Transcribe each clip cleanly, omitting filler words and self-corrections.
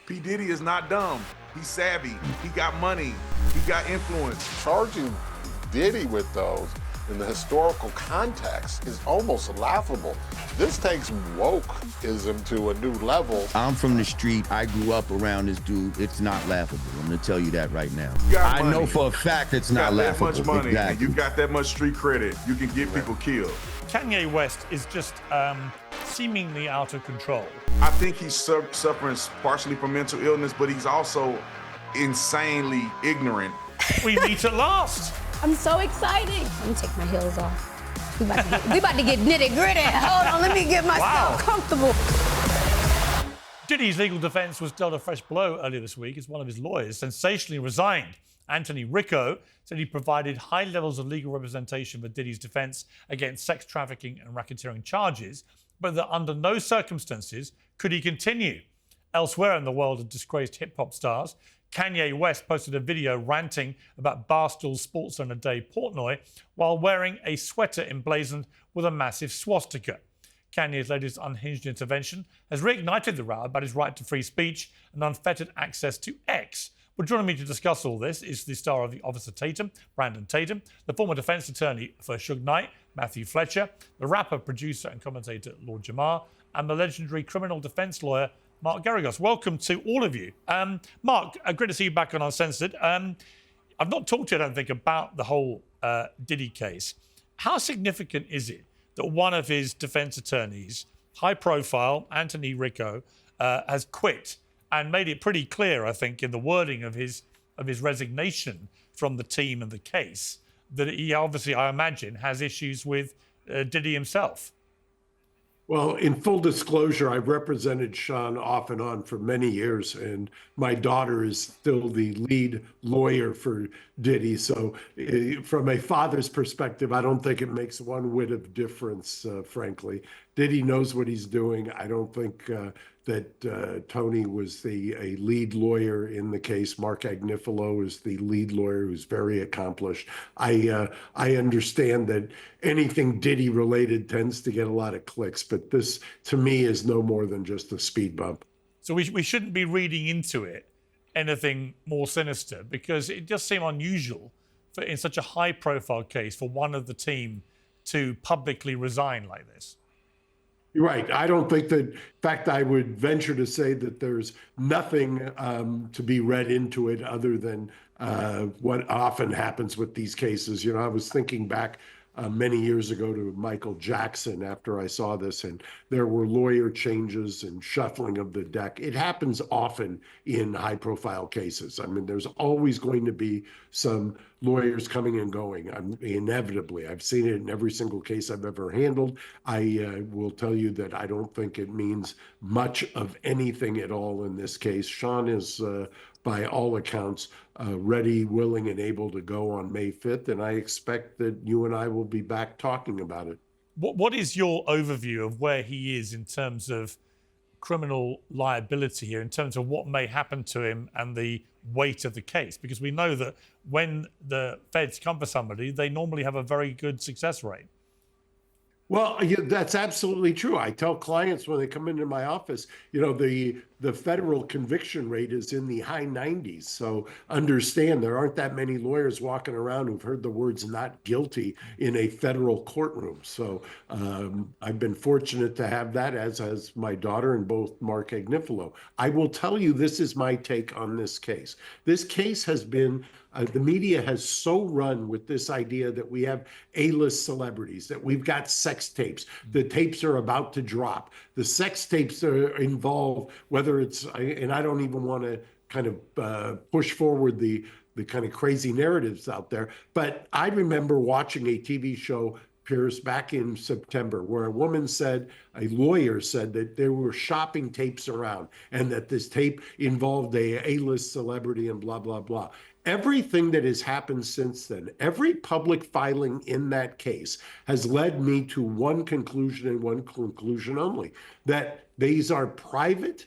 P. Diddy is not dumb. He's savvy. He got money. He got influence. Charging Diddy with those in the historical context is almost laughable. This takes wokeism to a new level. I'm from the street. I grew up around this dude. It's not laughable. I'm gonna tell you that right now. I know for a fact it's not laughable. You got that much money. Exactly. You got that much street credit. You can get people killed. Kanye West is just seemingly out of control. I think he's suffering partially from mental illness, but he's also insanely ignorant. We meet at last. I'm so excited. Let me take my heels off. We about to get nitty gritty. Hold on, let me get myself comfortable. Diddy's legal defense was dealt a fresh blow earlier this week as one of his lawyers sensationally resigned. Anthony Ricco said he provided high levels of legal representation for Diddy's defense against sex trafficking and racketeering charges, but that under no circumstances could he continue. Elsewhere in the world of disgraced hip-hop stars, Kanye West posted a video ranting about Barstool Sports owner Dave Portnoy while wearing a sweater emblazoned with a massive swastika. Kanye's latest unhinged intervention has reignited the row about his right to free speech and unfettered access to X. But joining me to discuss all this is the star of the Officer Tatum, Brandon Tatum, the former defense attorney for Suge Knight, Matthew Fletcher, the rapper, producer and commentator Lord Jamar, and the legendary criminal defense lawyer Mark Geragos. Welcome to all of you. Mark, great to see you back on Uncensored. I've not talked to you, I don't think, about the whole Diddy case. How significant is it that one of his defense attorneys, high profile, Anthony Ricco, has quit and made it pretty clear, I think, in the wording of his resignation from the team and the case, that he obviously, I imagine, has issues with Diddy himself? Well, in full disclosure, I've represented Sean off and on for many years, and my daughter is still the lead lawyer for Diddy. So from a father's perspective, I don't think it makes one whit of difference, frankly. Diddy knows what he's doing. I don't think that Tony was a lead lawyer in the case. Mark Agnifilo is the lead lawyer who's very accomplished. I understand that anything Diddy related tends to get a lot of clicks, but this to me is no more than just a speed bump. So we shouldn't be reading into it anything more sinister, because it does seem unusual for, in such a high profile case, for one of the team to publicly resign like this. You're right. I don't think that, in fact, I would venture to say that there's nothing to be read into it other than what often happens with these cases. You know, I was thinking back many years ago to Michael Jackson after I saw this, and there were lawyer changes and shuffling of the deck. It happens often in high-profile cases. I mean, there's always going to be some lawyers coming and going, inevitably. I've seen it in every single case I've ever handled. I will tell you that I don't think it means much of anything at all in this case. Sean is, by all accounts, ready, willing, and able to go on May 5th, and I expect that you and I will be back talking about it. What is your overview of where he is in terms of criminal liability here, in terms of what may happen to him and the weight of the case? Because we know that when the feds come for somebody, they normally have a very good success rate. Well, that's absolutely true. I tell clients when they come into my office, you know, the federal conviction rate is in the high 90s. So understand there aren't that many lawyers walking around who've heard the words "not guilty" in a federal courtroom. So I've been fortunate to have that, as has my daughter and both Mark Agnifilo. I will tell you, this is my take on this case. This case has been the media has so run with this idea that we have A-list celebrities, that we've got sex tapes. The tapes are about to drop. The sex tapes are involved, whether it's, and I don't even want to kind of push forward the kind of crazy narratives out there, but I remember watching a TV show, Piers, back in September, where a lawyer said that there were shopping tapes around and that this tape involved a A-list celebrity and blah, blah, blah. Everything that has happened since then, every public filing in that case has led me to one conclusion and one conclusion only, that these are private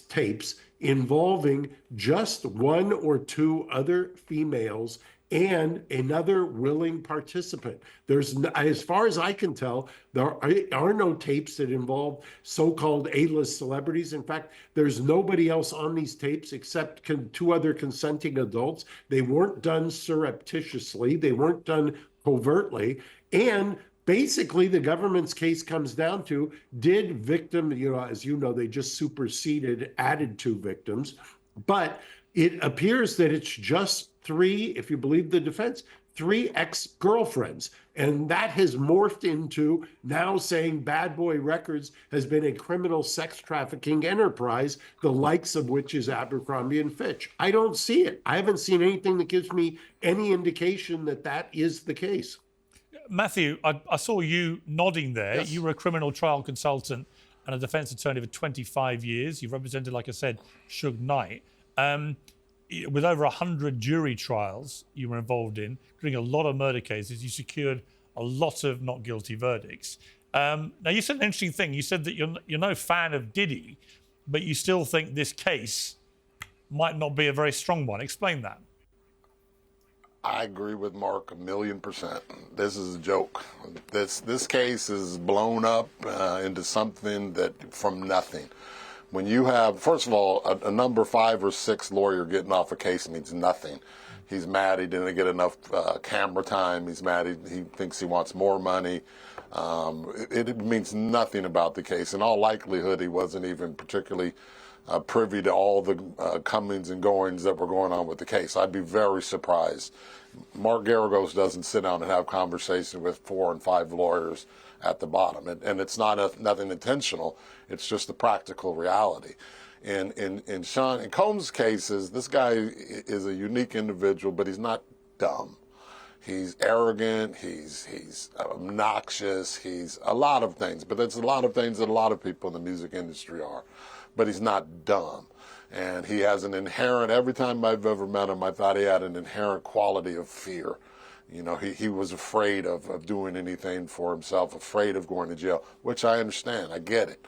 tapes involving just one or two other females and another willing participant. There's, as far as I can tell, there are no tapes that involve so-called A-list celebrities. In fact, there's nobody else on these tapes except two other consenting adults. They weren't done surreptitiously. They weren't done covertly. And basically, the government's case comes down to, did victim, as you know, they just superseded, added 2 victims. But it appears that it's just 3, if you believe the defense, 3 ex-girlfriends. And that has morphed into now saying Bad Boy Records has been a criminal sex trafficking enterprise, the likes of which is Abercrombie and Fitch. I don't see it. I haven't seen anything that gives me any indication that that is the case. Matthew, I saw you nodding there. Yes. You were a criminal trial consultant and a defense attorney for 25 years. You've represented, like I said, Suge Knight. With over 100 jury trials you were involved in, including a lot of murder cases, you secured a lot of not guilty verdicts. Now, you said an interesting thing. You said that you're no fan of Diddy, but you still think this case might not be a very strong one. Explain that. I agree with Mark 1,000,000%. This is a joke. This case is blown up into something that from nothing. When you have, first of all, a number 5 or 6 lawyer getting off a case means nothing. He's mad he didn't get enough camera time. He's mad he thinks he wants more money. It means nothing about the case. In all likelihood, he wasn't even particularly privy to all the comings and goings that were going on with the case. I'd be very surprised. Mark Geragos doesn't sit down and have conversations with 4 and 5 lawyers at the bottom, and it's nothing intentional. It's just the practical reality. In Sean Combs' cases, this guy is a unique individual, but he's not dumb. He's arrogant, he's obnoxious, he's a lot of things, but there's a lot of things that a lot of people in the music industry are. But he's not dumb. And he has an inherent, every time I've ever met him, I thought he had an inherent quality of fear. He was afraid of doing anything for himself, afraid of going to jail, which I understand, I get it.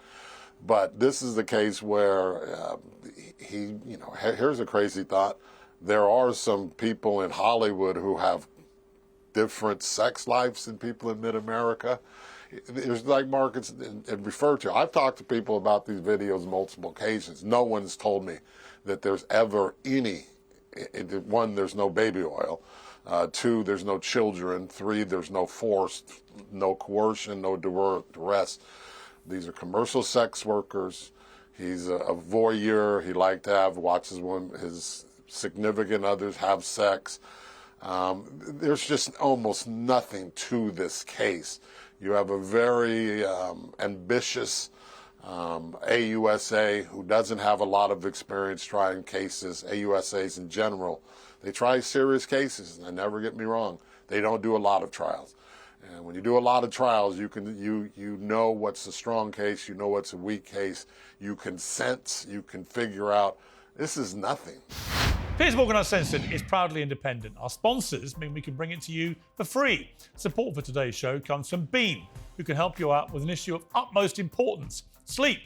But this is the case where here's a crazy thought. There are some people in Hollywood who have different sex lives than people in mid-America. It's like Mark had referred to. I've talked to people about these videos multiple occasions. No one's told me that there's ever any, 1, there's no baby oil. 2, there's no children. 3, there's no force, no coercion, no duress. These are commercial sex workers. He's a voyeur. He liked to watches his significant others have sex. There's just almost nothing to this case. You have a very ambitious AUSA who doesn't have a lot of experience trying cases. AUSAs in general, they try serious cases, and never get me wrong, they don't do a lot of trials. And when you do a lot of trials, you know what's a strong case, you know what's a weak case, you can sense, you can figure out. This is nothing. Piers Morgan Uncensored is proudly independent. Our sponsors mean we can bring it to you for free. Support for today's show comes from Beam, who can help you out with an issue of utmost importance: sleep.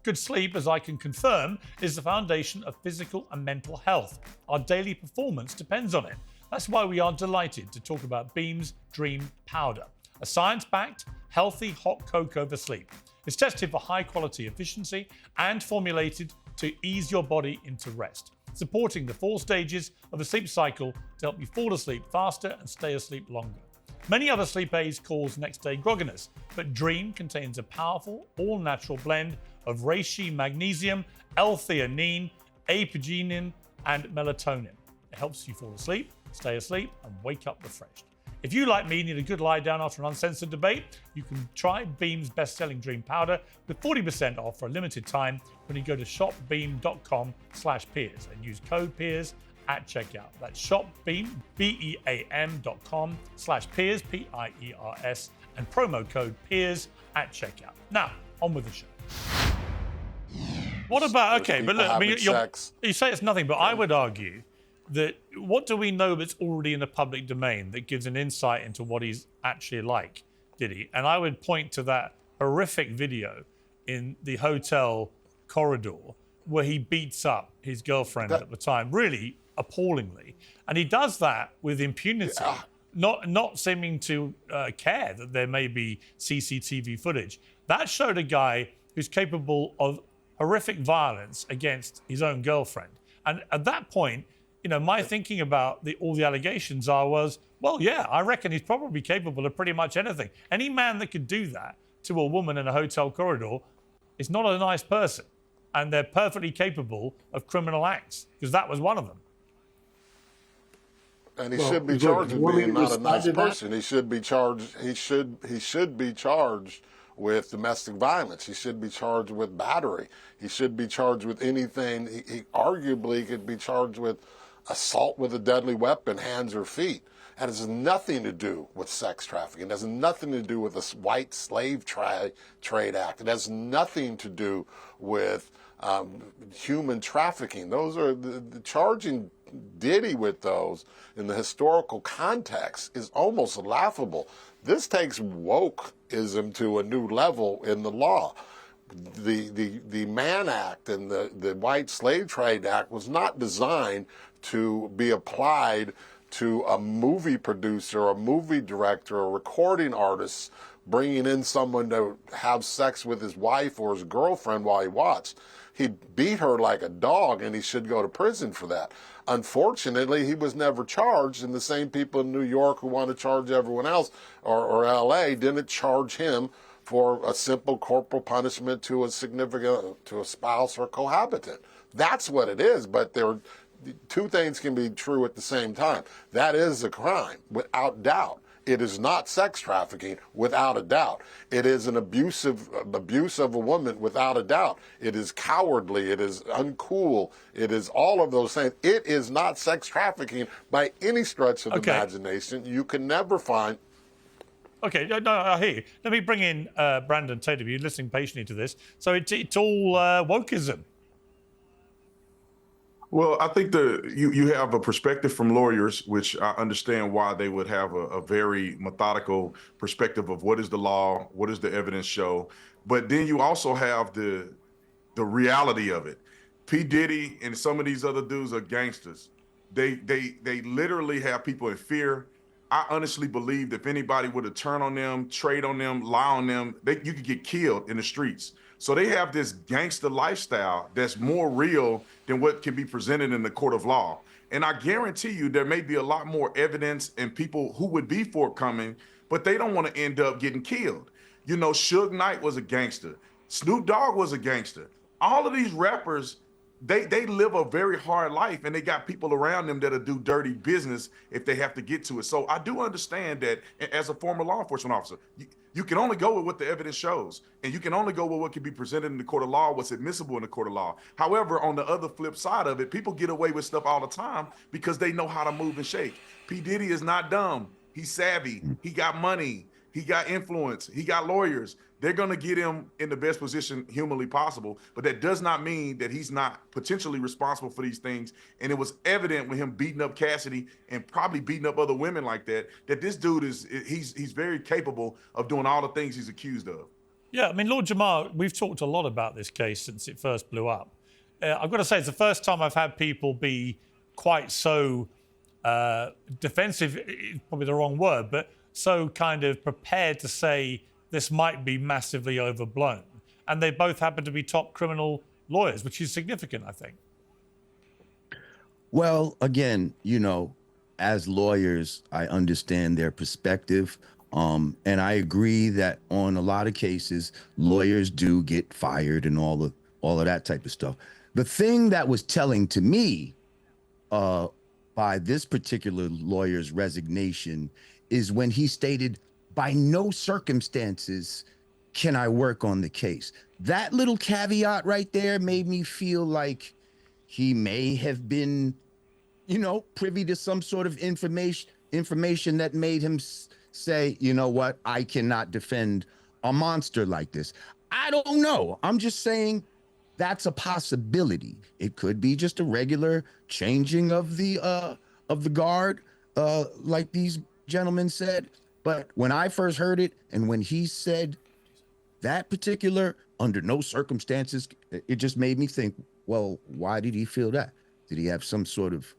Good sleep, as I can confirm, is the foundation of physical and mental health. Our daily performance depends on it. That's why we are delighted to talk about Beam's Dream Powder, a science-backed, healthy hot cocoa for sleep. It's tested for high-quality efficiency and formulated to ease your body into rest, supporting the 4 stages of the sleep cycle to help you fall asleep faster and stay asleep longer. Many other sleep aids cause next-day grogginess, but Dream contains a powerful, all-natural blend of reishi magnesium, L-theanine, apigenin, and melatonin. It helps you fall asleep, stay asleep, and wake up refreshed. If you, like me, need a good lie down after an uncensored debate, you can try Beam's best-selling Dream Powder with 40% off for a limited time when you go to shopbeam.com/Piers and use code Piers at checkout. That's shopbeam, BEAM.com/Piers, P-I-E-R-S, and promo code Piers at checkout. Now, on with the show. What about, okay, but look, I mean, you say it's nothing, but I would argue that what do we know that's already in the public domain that gives an insight into what he's actually like, Diddy? And I would point to that horrific video in the hotel corridor where he beats up his girlfriend at the time. Really appallingly. And he does that with impunity, not seeming to care that there may be CCTV footage. That showed a guy who's capable of horrific violence against his own girlfriend. And at that point, you know, my thinking about all the allegations was, well, yeah, I reckon he's probably capable of pretty much anything. Any man that could do that to a woman in a hotel corridor is not a nice person. And they're perfectly capable of criminal acts, because that was one of them. And he should be charged with being not a nice person. He should be charged. He should be charged with domestic violence. He should be charged with battery. He should be charged with anything. He arguably could be charged with assault with a deadly weapon, hands or feet. That has nothing to do with sex trafficking. It has nothing to do with the White Slave Trade Act. It has nothing to do with human trafficking. Those are the charging Diddy with those in the historical context is almost laughable. This takes wokeism to a new level in the law. The Mann Act and the White Slave Trade Act was not designed to be applied to a movie producer, a movie director, a recording artist bringing in someone to have sex with his wife or his girlfriend while he watched. He beat her like a dog, and he should go to prison for that. Unfortunately, he was never charged, and the same people in New York who want to charge everyone else, or L.A., didn't charge him for a simple corporal punishment to a spouse or cohabitant. That's what it is, but two things can be true at the same time. That is a crime, without doubt. It is not sex trafficking, without a doubt. It is an abuse of a woman, without a doubt. It is cowardly. It is uncool. It is all of those things. It is not sex trafficking by any stretch of the imagination. You can never find... Okay, no, I hear you. Let me bring in Brandon Tatum. You're listening patiently to this. So it's all wokeism. Well, I think you have a perspective from lawyers, which I understand why they would have a very methodical perspective of what is the law, what does the evidence show. But then you also have the reality of it. P. Diddy and some of these other dudes are gangsters. They literally have people in fear. I honestly believe if anybody were to turn on them, trade on them, lie on them, you could get killed in the streets. So they have this gangster lifestyle that's more real than what can be presented in the court of law. And I guarantee you there may be a lot more evidence and people who would be forthcoming, but they don't want to end up getting killed. You know, Suge Knight was a gangster. Snoop Dogg was a gangster. All of these rappers, they live a very hard life, and they got people around them that'll do dirty business if they have to get to it. So I do understand that as a former law enforcement officer, you can only go with what the evidence shows, and you can only go with what can be presented in the court of law, what's admissible in the court of law. However, on the other flip side of it, people get away with stuff all the time because they know how to move and shake. P. Diddy is not dumb. He's savvy. He got money. He got influence. He got lawyers. They're going to get him in the best position humanly possible, but that does not mean that he's not potentially responsible for these things. And it was evident with him beating up Cassidy and probably beating up other women like that this dude he's very capable of doing all the things he's accused of. Yeah, I mean, Lord Jamar, we've talked a lot about this case since it first blew up. I've got to say, it's the first time I've had people be quite so defensive, probably the wrong word, but so kind of prepared to say this might be massively overblown. And they both happen to be top criminal lawyers, which is significant, I think. Well, again, you know, as lawyers, I understand their perspective. And I agree that on a lot of cases, lawyers do get fired and all of that type of stuff. The thing that was telling to me by this particular lawyer's resignation is when he stated, by no circumstances can I work on the case. That little caveat right there made me feel like he may have been, you know, privy to some sort of information that made him say, you know what, I cannot defend a monster like this. I don't know. I'm just saying that's a possibility. It could be just a regular changing of the guard, like these gentlemen said. But when I first heard it, and when he said that particular, under no circumstances, it just made me think, well, why did he feel that? Did he have some sort of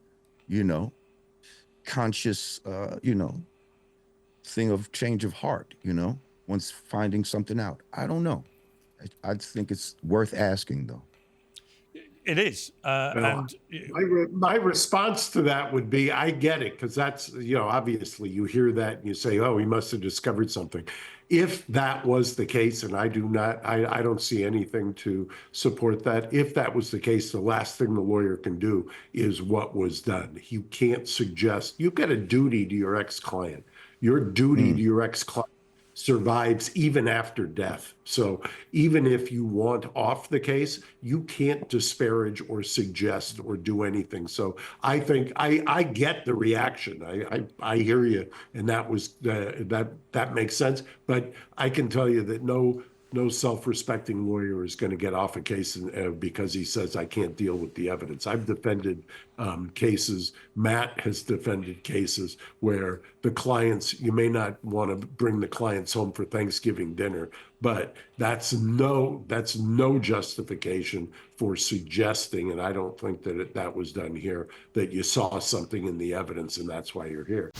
you know, conscious, thing of change of heart, once finding something out. I don't know. I think it's worth asking, though. It is. And my response to that would be, I get it, because that's, obviously you hear that and you say, oh, he must have discovered something. If that was the case, and I don't see anything to support that. If that was the case, the last thing the lawyer can do is what was done. You can't suggest, you've got a duty to your ex-client. Your duty to your ex-client survives even after death. So even if you want off the case, you can't disparage or suggest or do anything. So I think I get the reaction. I hear you, and that was that makes sense. But I can tell you that no self-respecting lawyer is going to get off a case because he says I can't deal with the evidence. I've defended cases. Matt has defended cases where the clients, you may not want to bring the clients home for Thanksgiving dinner, but that's no justification for suggesting, and I don't think that that was done here, that you saw something in the evidence and that's why you're here.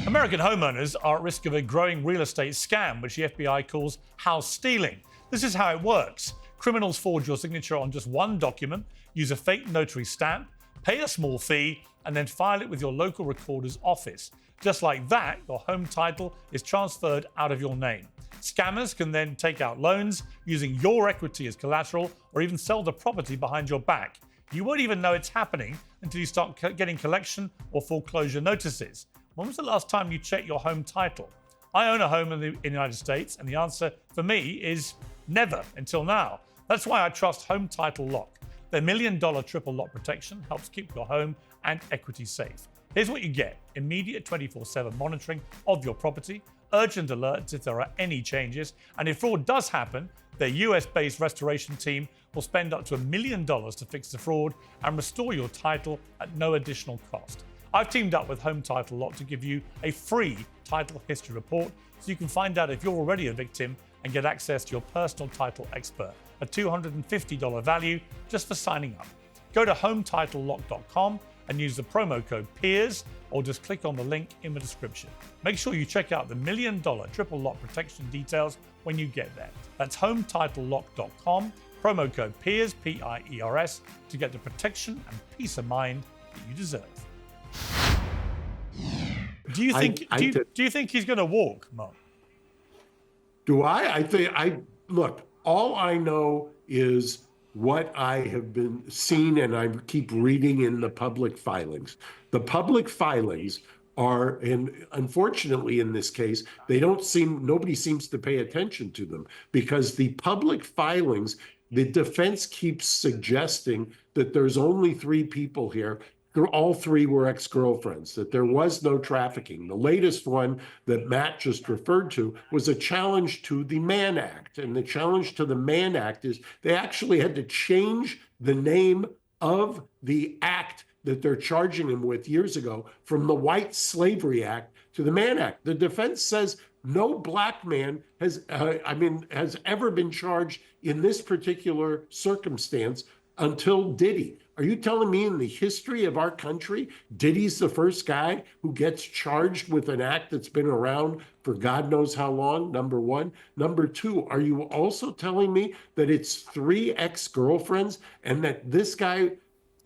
American homeowners are at risk of a growing real estate scam, which the FBI calls house stealing. This is how it works. Criminals forge your signature on just one document, use a fake notary stamp, pay a small fee, and then file it with your local recorder's office. Just like that, your home title is transferred out of your name. Scammers can then take out loans using your equity as collateral, or even sell the property behind your back. You won't even know it's happening until you start getting collection or foreclosure notices. When was the last time you checked your home title? I own a home in the United States, and the answer for me is never until now. That's why I trust Home Title Lock. Their $1 million triple lock protection helps keep your home and equity safe. Here's what you get: immediate 24/7 monitoring of your property, urgent alerts if there are any changes, and if fraud does happen, their US-based restoration team will spend up to $1 million to fix the fraud and restore your title at no additional cost. I've teamed up with Home Title Lock to give you a free title history report so you can find out if you're already a victim and get access to your personal title expert, a $250 value just for signing up. Go to HometitleLock.com and use the promo code PIERS, or just click on the link in the description. Make sure you check out the $1 million triple lock protection details when you get there. That's HometitleLock.com, promo code PIERS, P-I-E-R-S, to get the protection and peace of mind that you deserve. Do you think he's going to walk, Mark? Do I? Look, all I know is what I have been seen, and I keep reading in the public filings. The public filings are, and unfortunately in this case, nobody seems to pay attention to them, because the public filings, the defense keeps suggesting that there's only 3 people here. All 3 were ex-girlfriends, that there was no trafficking. The latest one that Matt just referred to was a challenge to the Mann Act. And the challenge to the Mann Act is they actually had to change the name of the act that they're charging him with years ago, from the White Slavery Act to the Mann Act. The defense says no black man has ever been charged in this particular circumstance until Diddy. Are you telling me in the history of our country, Diddy's the first guy who gets charged with an act that's been around for God knows how long, number one? Number two, are you also telling me that it's 3 ex-girlfriends and that this guy,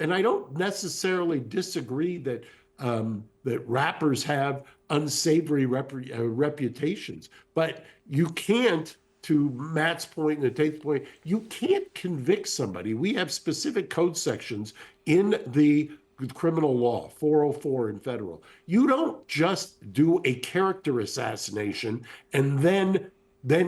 and I don't necessarily disagree that that rappers have unsavory reputations, but you can't, to Matt's point and Tate's point, you can't convict somebody. We have specific code sections in the criminal law, 404 in federal. You don't just do a character assassination and then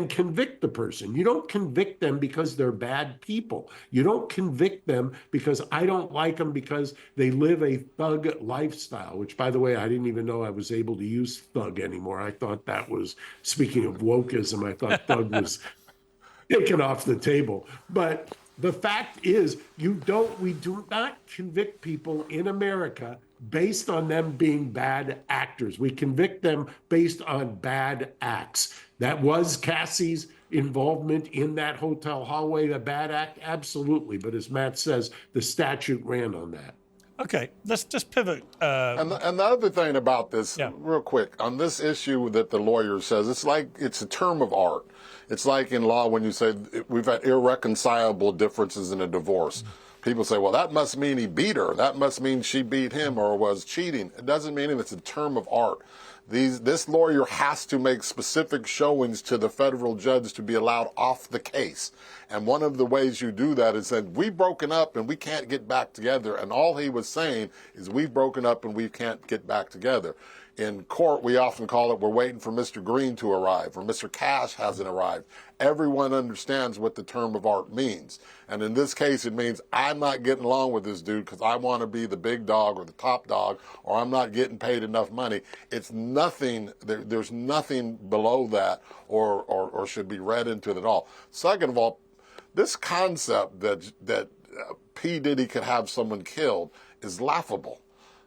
convict the person. You don't convict them because they're bad people. You don't convict them because I don't like them because they live a thug lifestyle, which, by the way, I didn't even know I was able to use thug anymore. I thought that was, speaking of wokeism, I thought thug was taken off the table. But the fact is, we do not convict people in America based on them being bad actors. We convict them based on bad acts. That was Cassie's involvement in that hotel hallway, a bad act? Absolutely. But as Matt says, the statute ran on that. Okay, let's just pivot. And the other thing about this, Yeah. real quick, on this issue that the lawyer says, it's a term of art. It's like in law when you say we've had irreconcilable differences in a divorce. People say, well, that must mean he beat her. That must mean she beat him or was cheating. It doesn't mean it's a term of art. This lawyer has to make specific showings to the federal judge to be allowed off the case. And one of the ways you do that is that we've broken up and we can't get back together. And all he was saying is we've broken up and we can't get back together. In court, we often call it we're waiting for Mr. Green to arrive or Mr. Cash hasn't arrived. Everyone understands what the term of art means. And in this case, it means I'm not getting along with this dude because I want to be the big dog or the top dog, or I'm not getting paid enough money. It's nothing, there's nothing below that or should be read into it at all. Second of all, this concept that P. Diddy could have someone killed is laughable.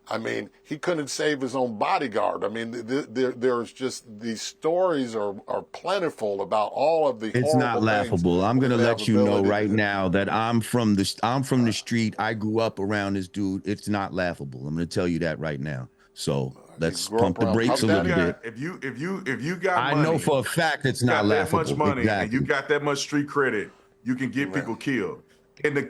I mean, he couldn't save his own bodyguard. I mean, there's just these stories are plentiful about all of the. It's not laughable. I'm gonna let you know right now that I'm from the street. I grew up around this dude. It's not laughable. I'm gonna tell you that right now. So let's pump the brakes a little bit. If you got I money, know for a fact it's not laughable. That much money, exactly. and you got that much street credit, you can get people killed. And the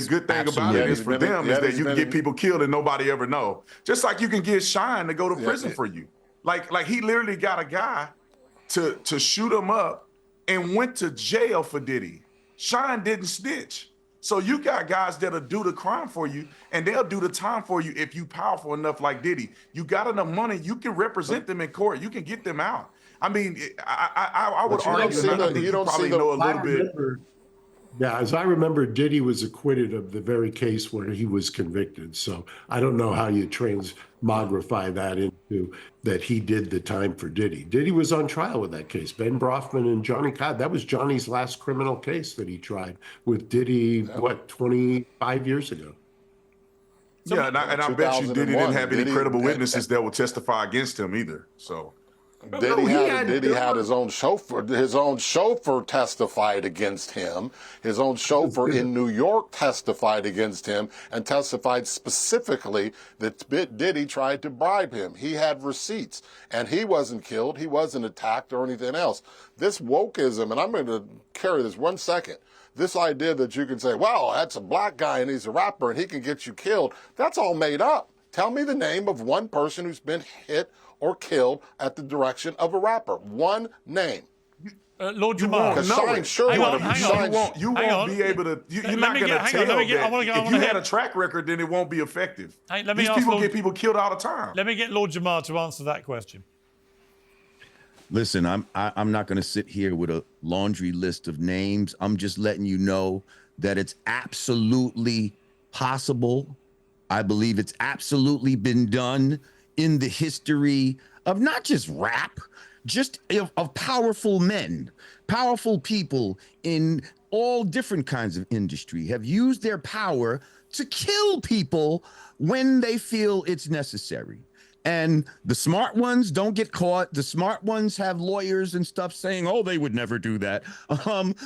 good thing about it is for them is that you can get people killed and nobody ever know. Just like you can get Shine to go to prison for you. Like he literally got a guy to shoot him up and went to jail for Diddy. Shine didn't snitch. So you got guys that'll do the crime for you and they'll do the time for you if you powerful enough like Diddy. You got enough money, you can represent them in court. You can get them out. I mean, I would argue that you probably know a little bit. Yeah, as I remember, Diddy was acquitted of the very case where he was convicted. So I don't know how you transmogrify that into that he did the time for Diddy. Diddy was on trial with that case. Ben Brofman and Johnny Cobb. That was Johnny's last criminal case that he tried with Diddy, 25 years ago. Yeah, and I bet you Diddy didn't have any credible witnesses that would testify against him either. So. Diddy had his own chauffeur. His own chauffeur testified against him. His own chauffeur in New York testified against him and testified specifically that Diddy tried to bribe him. He had receipts, and he wasn't killed. He wasn't attacked or anything else. This wokeism, and I'm going to carry this 1 second. This idea that you can say, well, that's a black guy and he's a rapper and he can get you killed, that's all made up. Tell me the name of one person who's been hit or killed at the direction of a rapper. One name. Lord Jamar. You won't be able to. You're not going to tell that. If you had a track record, then it won't be effective. These people get people killed all the time. Let me get Lord Jamar to answer that question. Listen, I'm not going to sit here with a laundry list of names. I'm just letting you know that it's absolutely possible. I believe it's absolutely been done in the history of not just rap, just of powerful men, powerful people in all different kinds of industry have used their power to kill people when they feel it's necessary. And the smart ones don't get caught. The smart ones have lawyers and stuff saying, oh, they would never do that.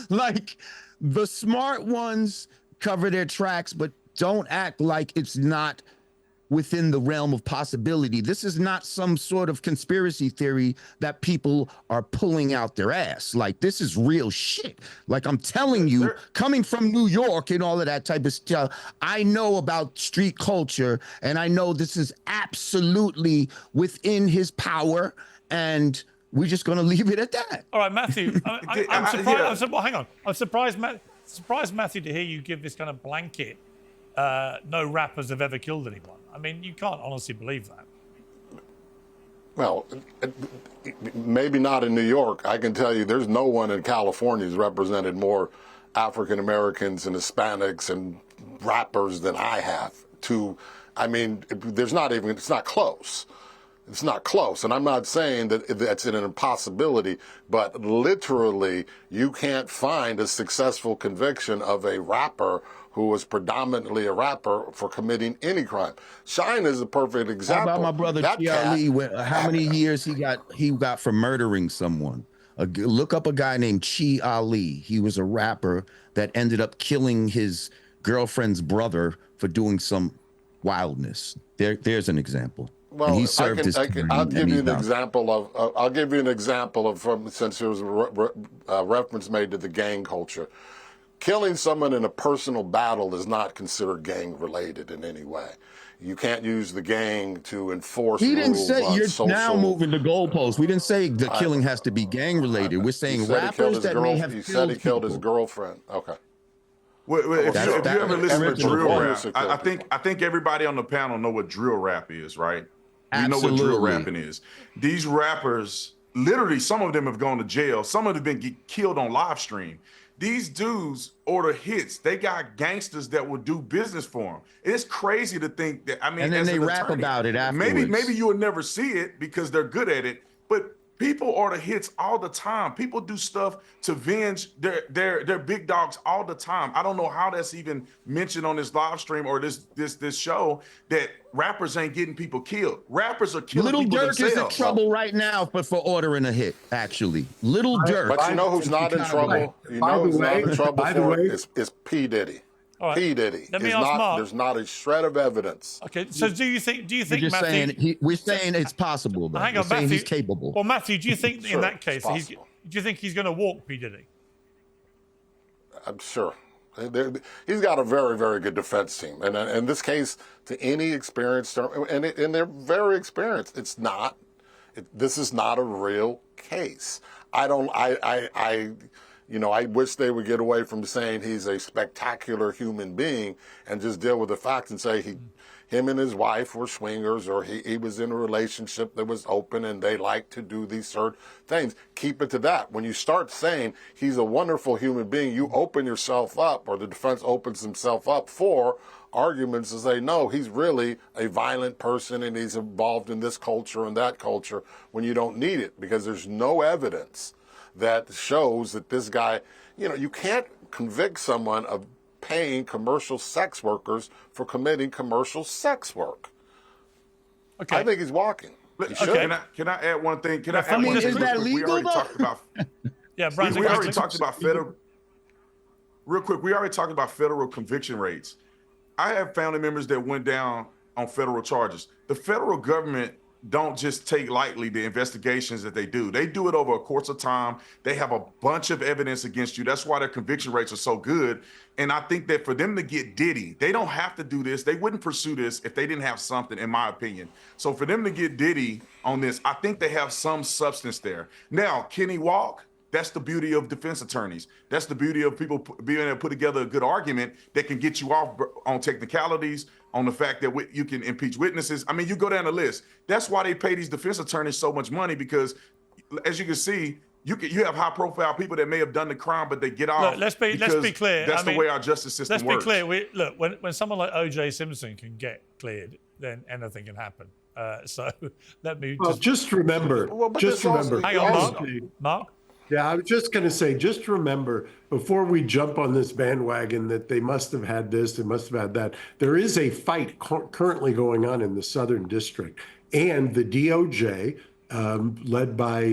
Like the smart ones cover their tracks, but don't act like it's not within the realm of possibility. This is not some sort of conspiracy theory that people are pulling out their ass. Like, this is real shit. Like, I'm telling you, coming from New York and all of that type of stuff, I know about street culture, and I know this is absolutely within his power, and we're just going to leave it at that. All right, Matthew, I'm surprised. Hang on. I'm surprised, Matthew, to hear you give this kind of blanket, no rappers have ever killed anyone. I mean, you can't honestly believe that. Well, maybe not in New York. I can tell you there's no one in California who's represented more African Americans and Hispanics and rappers than I have. It's not close. It's not close. And I'm not saying that that's an impossibility, but literally you can't find a successful conviction of a rapper who was predominantly a rapper for committing any crime. Shine is a perfect example. How about my brother Ali? How many years he got for murdering someone? Look up a guy named Chi Ali. He was a rapper that ended up killing his girlfriend's brother for doing some wildness. There's an example. Well, and he served his time, I'll and give you he's an out. example of. I'll give you an example of since there was a reference made to the gang culture. Killing someone in a personal battle is not considered gang related in any way. You can't use the gang to enforce He didn't rules say on you're social. now moving the goalposts. We didn't say the killing has to be gang related. We're saying rappers that may have He killed said he killed his people. girlfriend. Okay. Well, if you ever listen to original drill quote. rap, I think everybody on the panel know what drill rap is, right? We know what drill Absolutely. rapping is. These rappers, literally, some of them have gone to jail. Some of them have been killed on live stream. These dudes order hits. They got gangsters that will do business for them. It's crazy to think that. I mean, And then as they an rap attorney, about it afterwards. maybe you will never see it because they're good at it. But people order hits all the time. People do stuff to avenge their big dogs all the time. I don't know how that's even mentioned on this live stream or this show that rappers ain't getting people killed. Rappers are killing Little people Dirk is in themselves. trouble right now for ordering a hit, actually. Little Dirk. But you know who's not in trouble? You know who's not in trouble for it? It's P. Diddy. All right. P. Diddy. Let me is ask not, Mark. There's not a shred of evidence. Okay, so do you think We're just Matthew? saying we're saying it's possible, though. Hang We're on, saying Matthew. he's capable. Well, Matthew, do you think Sure, in that it's case, do possible. you think he's going to walk P Diddy? I'm sure. He's got a very, very good defense team. And in this case, to any experienced, and they're very experienced, this is not a real case. I wish they would get away from saying he's a spectacular human being and just deal with the facts and say him and his wife were swingers, or he was in a relationship that was open and they like to do these certain things. Keep it to that. When you start saying he's a wonderful human being, you open yourself up, or the defense opens himself up for arguments to say, no, he's really a violent person and he's involved in this culture and that culture, when you don't need it, because there's no evidence that shows that this guy, you can't convict someone of paying commercial sex workers for committing commercial sex work. Okay. I think he's walking. He should. Can I add one thing? Can I I add mean, one is thing? that We legal, already though? talked about. Yeah, Brandon. We already talked about federal. Real quick, we already talked about federal conviction rates. I have family members that went down on federal charges. The federal government don't just take lightly the investigations that they do. They do it over a course of time. They have a bunch of evidence against you. That's why their conviction rates are so good. And I think that for them to get Diddy, they don't have to do this. They wouldn't pursue this if they didn't have something, in my opinion. So for them to get Diddy on this, I think they have some substance there. Now, can he walk? That's the beauty of defense attorneys. That's the beauty of people being able to put together a good argument that can get you off on technicalities, on the fact that you can impeach witnesses. I mean, you go down the list. That's why they pay these defense attorneys so much money, because as you can see, you have high profile people that may have done the crime, but they get off. Look, let's be clear. That's the way our justice system works. Let's be clear. When someone like O.J. Simpson can get cleared, then anything can happen. So let me just remember. Hang on, Mark. Yeah, I was just going to say, just remember, before we jump on this bandwagon that they must have had this, they must have had that, there is a fight currently going on in the Southern District. And the DOJ, led by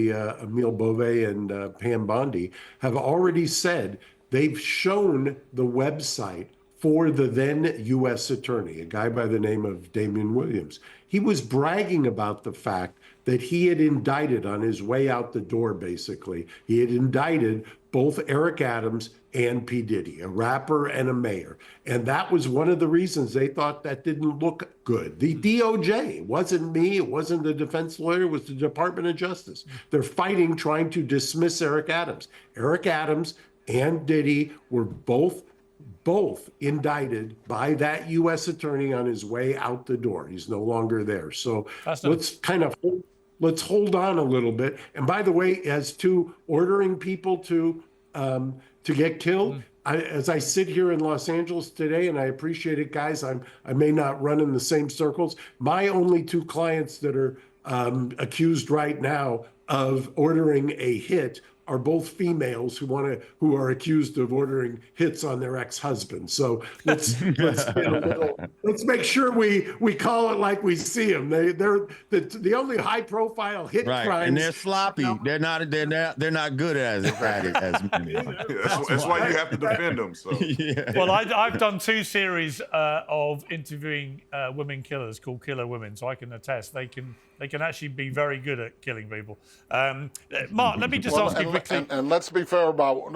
Emile Beauvais and Pam Bondi, have already said they've shown the website for the then U.S. attorney, a guy by the name of Damian Williams. He was bragging about the fact that he had indicted on his way out the door, basically. He had indicted both Eric Adams and P. Diddy, a rapper and a mayor. And that was one of the reasons they thought that didn't look good. The DOJ, it wasn't me, it wasn't the defense lawyer, it was the Department of Justice. They're fighting, trying to dismiss Eric Adams. Eric Adams and Diddy were both indicted by that U.S. attorney on his way out the door. He's no longer there. So let's hold on a little bit. And by the way, as to ordering people to get killed, as I sit here in Los Angeles today, and I appreciate it, guys, I may not run in the same circles. My only two clients that are accused right now of ordering a hit are both females who are accused of ordering hits on their ex-husbands. So let's make sure we call it like we see them. They're the only high-profile hit Right, crimes. and they're sloppy. They're not good at it as men are. That's why you have to defend them. So. Yeah. Well, I've done 2 series of interviewing women killers called Killer Women, so I can attest they can actually be very good at killing people. Mark, let me just ask you quickly. And let's be fair about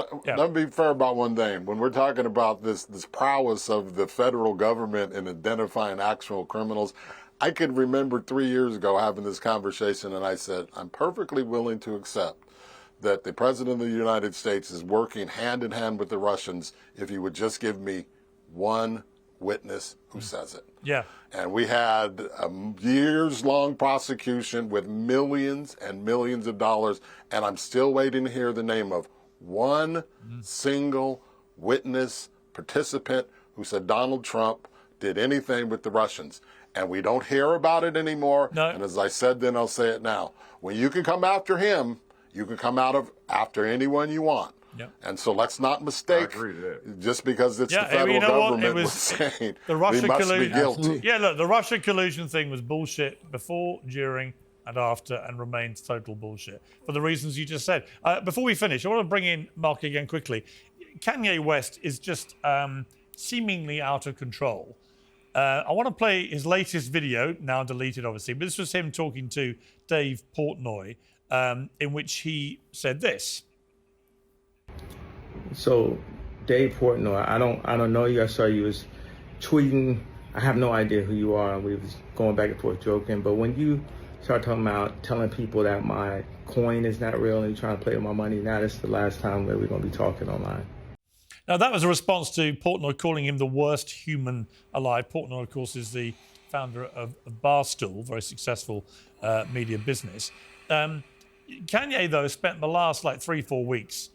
one thing. When we're talking about this prowess of the federal government in identifying actual criminals, I could remember 3 years ago having this conversation, and I said, I'm perfectly willing to accept that the President of the United States is working hand in hand with the Russians if you would just give me one witness who says it. Yeah. And we had a years-long prosecution with millions and millions of dollars, and I'm still waiting to hear the name of one single witness, participant who said Donald Trump did anything with the Russians. And we don't hear about it anymore. No. And as I said then, I'll say it now. When you can come after him, you can come after anyone you want. Yep. And so let's not mistake, just because it's the federal government was saying the Russia we must collusion. be guilty. Yeah, look, the Russia collusion thing was bullshit before, during, and after, and remains total bullshit for the reasons you just said. Before we finish, I want to bring in Mark again quickly. Kanye West is just seemingly out of control. I want to play his latest video, now deleted obviously, but this was him talking to Dave Portnoy, in which he said this. So, Dave Portnoy, I don't know you. I saw you was tweeting. I have no idea who you are. We was going back and forth joking. But when you start talking about telling people that my coin is not real and you're trying to play with my money, now this is the last time that we're going to be talking online. Now, that was a response to Portnoy calling him the worst human alive. Portnoy, of course, is the founder of Barstool, very successful media business. Kanye, though, spent the last 3-4 weeks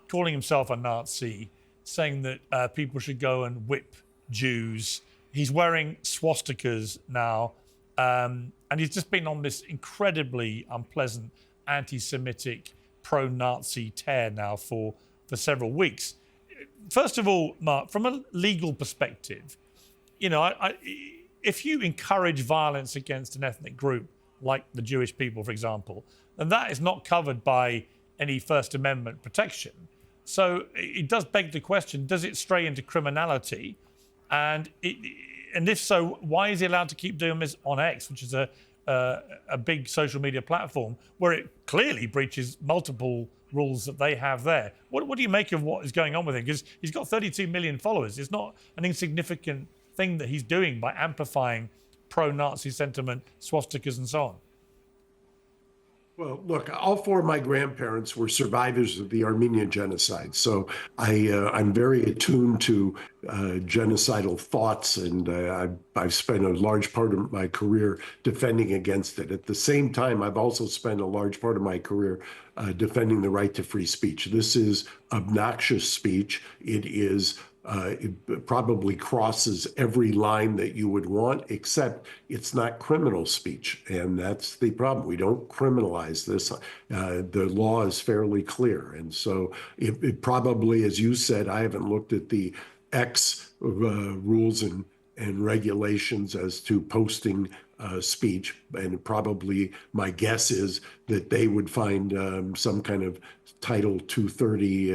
calling himself a Nazi, saying that people should go and whip Jews. He's wearing swastikas now, and he's just been on this incredibly unpleasant anti-Semitic, pro-Nazi tear now for several weeks. First of all, Mark, from a legal perspective, if you encourage violence against an ethnic group like the Jewish people, for example, then that is not covered by any First Amendment protection. So it does beg the question, does it stray into criminality? And if so, why is he allowed to keep doing this on X, which is a big social media platform where it clearly breaches multiple rules that they have there? What do you make of what is going on with him? Because he's got 32 million followers. It's not an insignificant thing that he's doing by amplifying pro-Nazi sentiment, swastikas and so on. Well, look, all 4 of my grandparents were survivors of the Armenian genocide. So I'm very attuned to genocidal thoughts, and I've spent a large part of my career defending against it. At the same time, I've also spent a large part of my career defending the right to free speech. This is obnoxious speech. It probably crosses every line that you would want, except it's not criminal speech. And that's the problem. We don't criminalize this. The law is fairly clear. And so it probably, as you said, I haven't looked at the X rules and regulations as to posting speech. And probably my guess is that they would find some kind of Title 230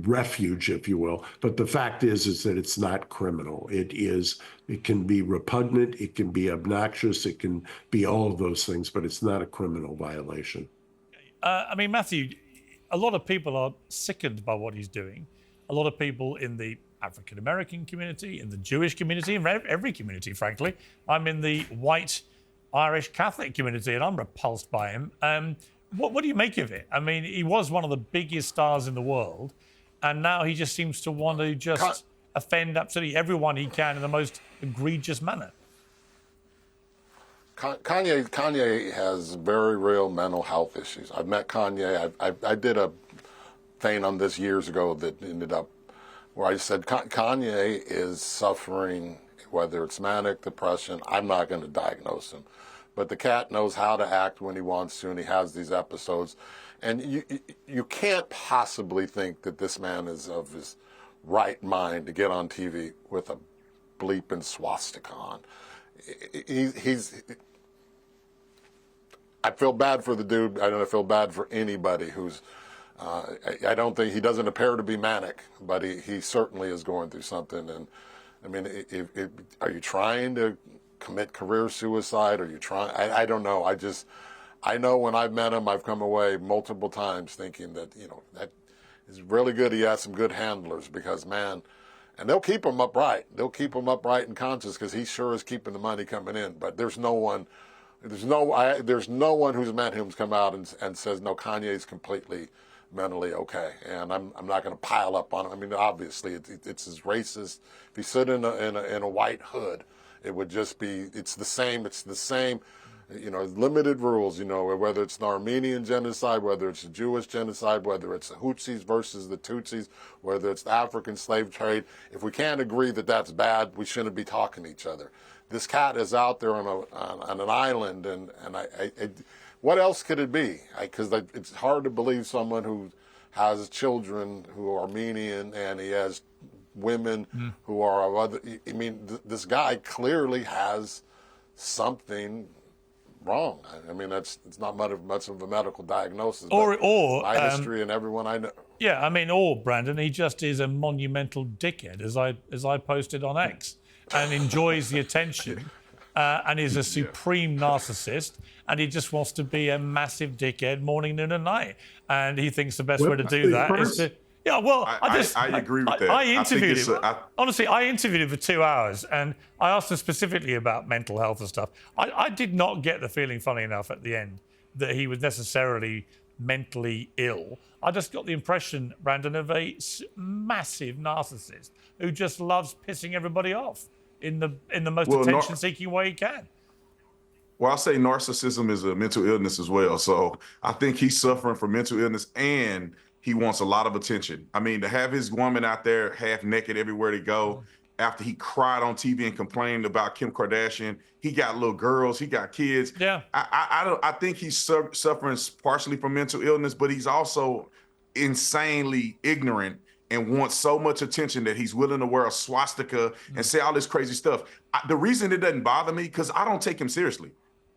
refuge, if you will. But the fact is that it's not criminal. It can be repugnant, it can be obnoxious, it can be all of those things, but it's not a criminal violation. Matthew, a lot of people are sickened by what he's doing. A lot of people in the African-American community, in the Jewish community, in every community, frankly. I'm in the white Irish Catholic community, and I'm repulsed by him. What do you make of it? He was one of the biggest stars in the world, and now he just seems to want to just offend absolutely everyone he can in the most egregious manner. Kanye has very real mental health issues. I've met Kanye. I did a thing on this years ago that ended up where I said Kanye is suffering, whether it's manic depression. I'm not going to diagnose him, but the cat knows how to act when he wants to, and he has these episodes. And you can't possibly think that this man is of his right mind to get on TV with a bleeping swastika on. I feel bad for the dude. I don't feel bad for anybody who's. I don't think he doesn't appear to be manic, but he certainly is going through something. And I mean, are you trying to commit career suicide? Are you trying? I don't know. I know when I've met him, I've come away multiple times thinking that, that is really good. He has some good handlers because, man, and they'll keep him upright. They'll keep him upright and conscious because he sure is keeping the money coming in. But there's no one who's met him who's come out and says, no, Kanye's completely mentally okay. And I'm not going to pile up on him. I mean, obviously, it's as racist. If he stood in a white hood, it would just be, it's the same, limited rules, whether it's the Armenian genocide, whether it's the Jewish genocide, whether it's the Hutsis versus the Tutsis, whether it's the African slave trade. If we can't agree that that's bad, we shouldn't be talking to each other. This cat is out there on an island, and what else could it be? Because it's hard to believe someone who has children who are Armenian and he has women who are of other. I mean, this guy clearly has something wrong. I mean, it's not much of a medical diagnosis. Or my history and everyone I know. Yeah, I mean, or Brandon, he just is a monumental dickhead, as I posted on X, and enjoys the attention, and is a supreme narcissist, and he just wants to be a massive dickhead morning, noon, and night, and he thinks the best way to do that is to. Yeah, well, I agree with that. I interviewed him. Honestly, I interviewed him for 2 hours, and I asked him specifically about mental health and stuff. I did not get the feeling, funny enough, at the end, that he was necessarily mentally ill. I just got the impression, Brandon, of a massive narcissist who just loves pissing everybody off in the most attention-seeking way he can. Well, I'll say narcissism is a mental illness as well. So I think he's suffering from mental illness and he wants a lot of attention. I mean, to have his woman out there half naked everywhere to go after he cried on TV and complained about Kim Kardashian, he got little girls, he got kids. Yeah. I think he's suffering partially from mental illness, but he's also insanely ignorant and wants so much attention that he's willing to wear a swastika and say all this crazy stuff. The reason it doesn't bother me, because I don't take him seriously.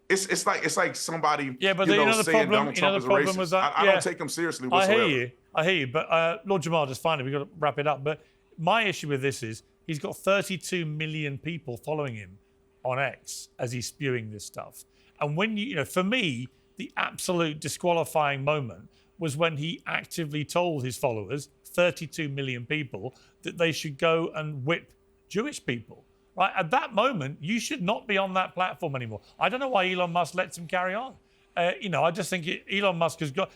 It's like somebody the saying problem, Donald Trump is a racist. Was that, I don't take him seriously whatsoever. I hear you. But Lord Jamar, just finally, we've got to wrap it up. But my issue with this is he's got 32 million people following him on X as he's spewing this stuff. And when for me, the absolute disqualifying moment was when he actively told his followers, 32 million people, that they should go and whip Jewish people. Right? At that moment, you should not be on that platform anymore. I don't know why Elon Musk lets him carry on. I just think Elon Musk has got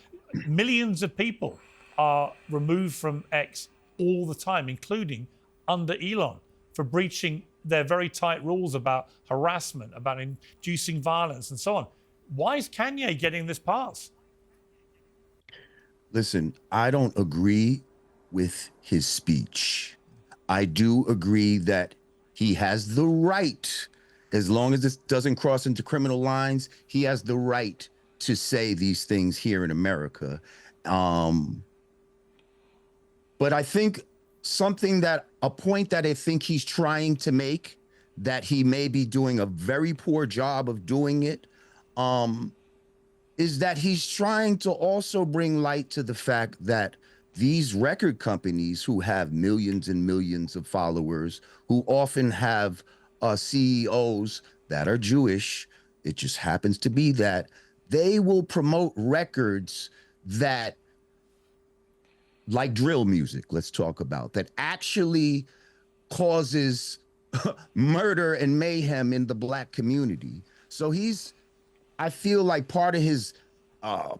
millions of people are removed from X all the time, including under Elon, for breaching their very tight rules about harassment, about inducing violence, and so on. Why is Kanye getting this pass? Listen, I don't agree with his speech. I do agree that he has the right, as long as this doesn't cross into criminal lines, he has the right to say these things here in America. But I think a point that I think he's trying to make, that he may be doing a very poor job of doing it, is that he's trying to also bring light to the fact that these record companies who have millions and millions of followers, who often have CEOs that are Jewish, it just happens to be that, they will promote records that, like drill music, let's talk about, that actually causes murder and mayhem in the Black community. So I feel like part of his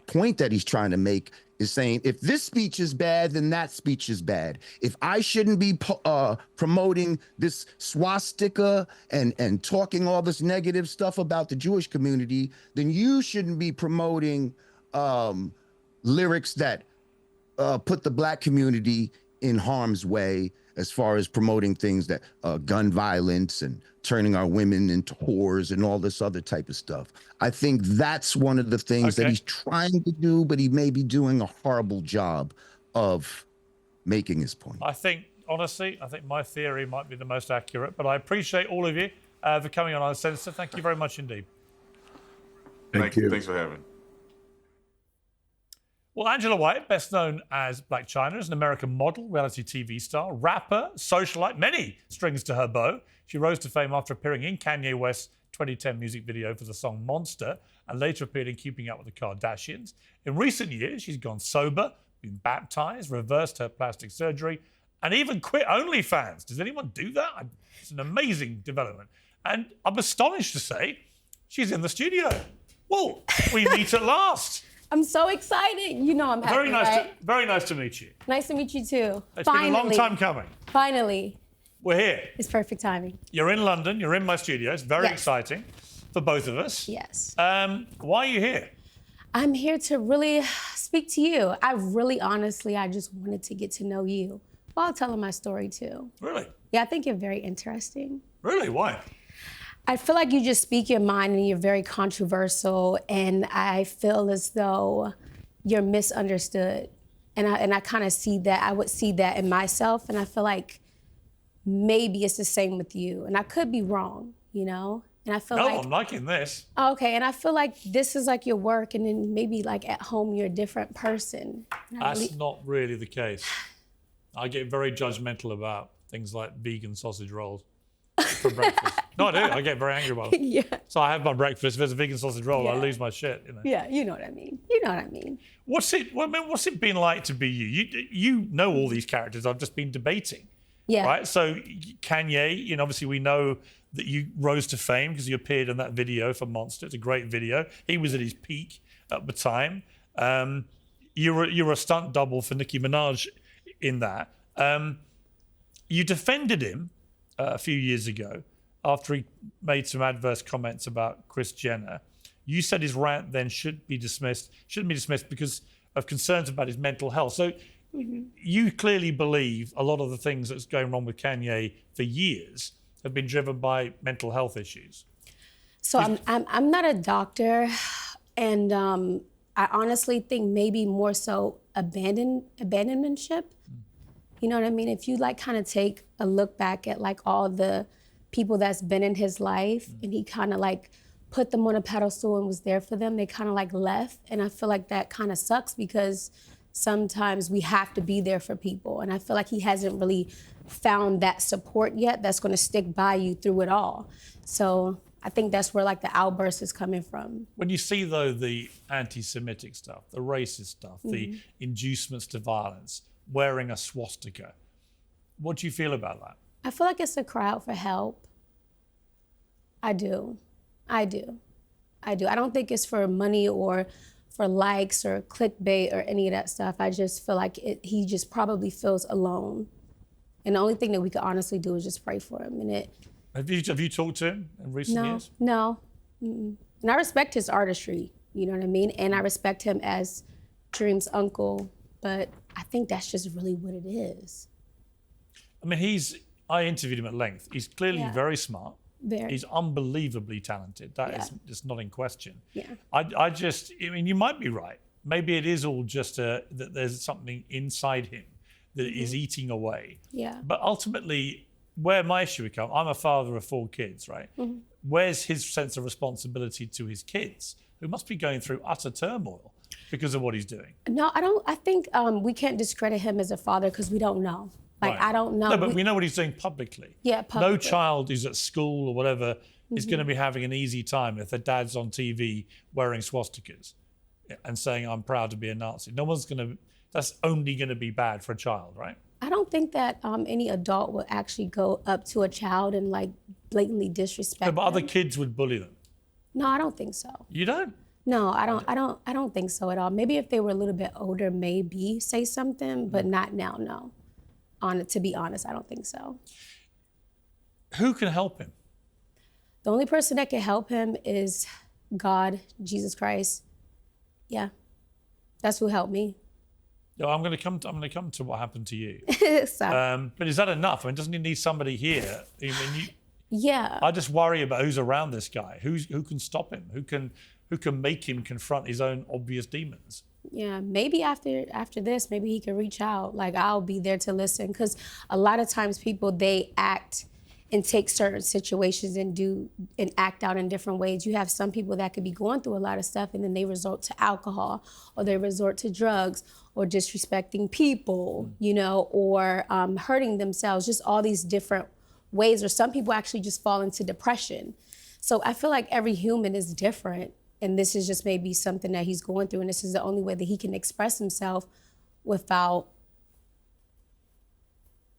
point that he's trying to make is saying, if this speech is bad, then that speech is bad. If I shouldn't be promoting this swastika and talking all this negative stuff about the Jewish community, then you shouldn't be promoting lyrics that put the Black community in harm's way as far as promoting things that gun violence and turning our women into whores and all this other type of stuff. I think that's one of the things that he's trying to do, but he may be doing a horrible job of making his point. I think, honestly, my theory might be the most accurate, but I appreciate all of you for coming on Uncensored. Thank you very much indeed. Thank you. Thanks for having me. Well, Angela White, best known as Blac Chyna, is an American model, reality TV star, rapper, socialite, many strings to her bow. She rose to fame after appearing in Kanye West's 2010 music video for the song Monster, and later appeared in Keeping Up with the Kardashians. In recent years, she's gone sober, been baptized, reversed her plastic surgery, and even quit OnlyFans. Does anyone do that? It's an amazing development. And I'm astonished to say she's in the studio. Well, we meet at last. I'm so excited. You know I'm happy, Very nice to meet you. Nice to meet you too. It's Finally. been a long time coming. Finally. We're here. It's perfect timing. You're in London. You're in my studio. It's very exciting for both of us. Yes. Why are you here? I'm here to really speak to you. I just wanted to get to know you while telling my story too. Really? Yeah, I think you're very interesting. Really? Why? I feel like you just speak your mind and you're very controversial, and I feel as though you're misunderstood. And I kind of see that. I would see that in myself, and I feel like maybe it's the same with you. And I could be wrong, you know? And I feel like I'm liking this. Okay, and I feel like this is like your work, and then maybe like at home you're a different person. That's not really the case. I get very judgmental about things like vegan sausage rolls for breakfast. No, I do. I get very angry about it. Yeah. So I have my breakfast. If there's a vegan sausage roll, I lose my shit. You know? Yeah, you know what I mean. You know what I mean. What's it been like to be you? You know all these characters I've just been debating. Yeah. Right. So Kanye, you know, obviously we know that you rose to fame because you appeared in that video for Monster. It's a great video. He was at his peak at the time. You were a stunt double for Nicki Minaj in that. You defended him a few years ago after he made some adverse comments about Kris Jenner. You said his rant then shouldn't be dismissed because of concerns about his mental health. So you clearly believe a lot of the things that's going wrong with Kanye for years have been driven by mental health issues. So I'm not a doctor, and I honestly think maybe more so abandonmentship. You know what I mean? If you like kind of take a look back at like all the people that's been in his life, and he kind of like put them on a pedestal and was there for them, they kind of like left. And I feel like that kind of sucks because sometimes we have to be there for people. And I feel like he hasn't really found that support yet that's going to stick by you through it all. So I think that's where like the outburst is coming from. When you see though the anti-Semitic stuff, the racist stuff, the inducements to violence, wearing a swastika, what do you feel about that? I feel like it's a cry out for help. I do. I don't think it's for money or for likes or clickbait or any of that stuff. I just feel like he just probably feels alone. And the only thing that we could honestly do is just pray for him. And Have you talked to him in recent years? No. And I respect his artistry, you know what I mean? And I respect him as Dream's uncle, but I think that's just really what it is. I mean, I interviewed him at length. He's clearly very smart. Very. He's unbelievably talented. That is just not in question. Yeah. I mean, you might be right. Maybe it is all just that there's something inside him that is eating away. Yeah. But ultimately, where my issue would come, I'm a father of 4 kids, right? Where's his sense of responsibility to his kids, who must be going through utter turmoil because of what he's doing? No, I think we can't discredit him as a father because we don't know. Like, Right. I don't know. No, but we know what he's doing publicly. Yeah, publicly. No child who's at school or whatever is going to be having an easy time if their dad's on TV wearing swastikas and saying, I'm proud to be a Nazi. That's only going to be bad for a child, right? I don't think that any adult would actually go up to a child and like blatantly disrespect No, but other them. kids would bully them. No, I don't think so. You don't? No, I don't think so at all. Maybe if they were a little bit older, maybe say something, but not now, no. To be honest, I don't think so. Who can help him? The only person that can help him is God, Jesus Christ. Yeah, that's who helped me. No, I'm going to come to what happened to you. Sorry. But is that enough? I mean, doesn't he need somebody here? I mean, Yeah. I just worry about who's around this guy. Who can stop him? Who can make him confront his own obvious demons? Yeah, maybe after this, maybe he can reach out. Like, I'll be there to listen, because a lot of times people, they act and take certain situations and act out in different ways. You have some people that could be going through a lot of stuff, and then they resort to alcohol, or they resort to drugs, or disrespecting people, you know, or hurting themselves, just all these different ways. Or some people actually just fall into depression. So I feel like every human is different. And this is just maybe something that he's going through, and this is the only way that he can express himself without,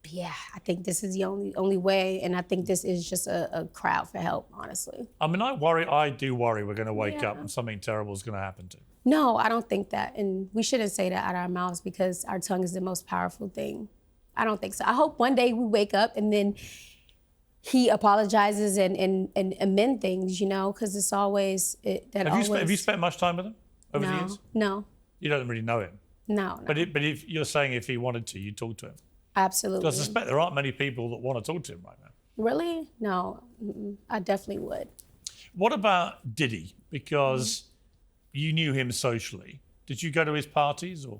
I think this is the only way, and I think this is just a crowd for help, honestly. I mean, I do worry we're going to wake up and something terrible is going to happen to him. No, I don't think that, and we shouldn't say that out of our mouths, because our tongue is the most powerful thing. I don't think so. I hope one day we wake up and then he apologizes and amend things, you know, because it's always Have you spent much time with him over the No, years? no, You don't really know him. no. But if you're saying if he wanted to, you'd talk to him. Absolutely. Because I suspect there aren't many people that want to talk to him right now. Really? No, I definitely would. What about Diddy? Because you knew him socially. Did you go to his parties or?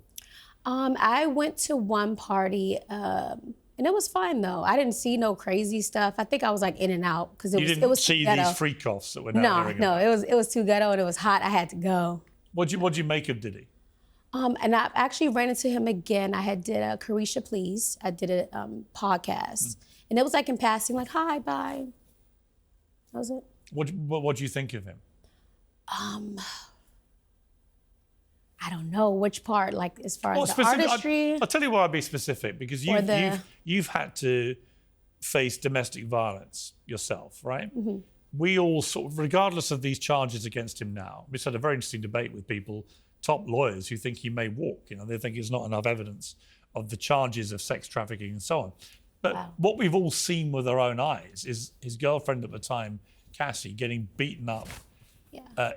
I went to one party, and it was fine though. I didn't see no crazy stuff. I think I was like in and out because You didn't was see too ghetto. these freak-offs that were now hearing No, about. it was too ghetto and it was hot. I had to go. What'd you make of Diddy? And I actually ran into him again. I had did a Carisha Please. I did a podcast, and it was like in passing, like hi, bye. That was it. What do you think of him? I don't know which part, like as far as the artistry. I'll tell you why I'd be specific, because you've had to face domestic violence yourself, right? Mm-hmm. We all sort of, regardless of these charges against him now, we just had a very interesting debate with people, top lawyers, who think he may walk. You know, they think there's not enough evidence of the charges of sex trafficking and so on. But what we've all seen with our own eyes is his girlfriend at the time, Cassie, getting beaten up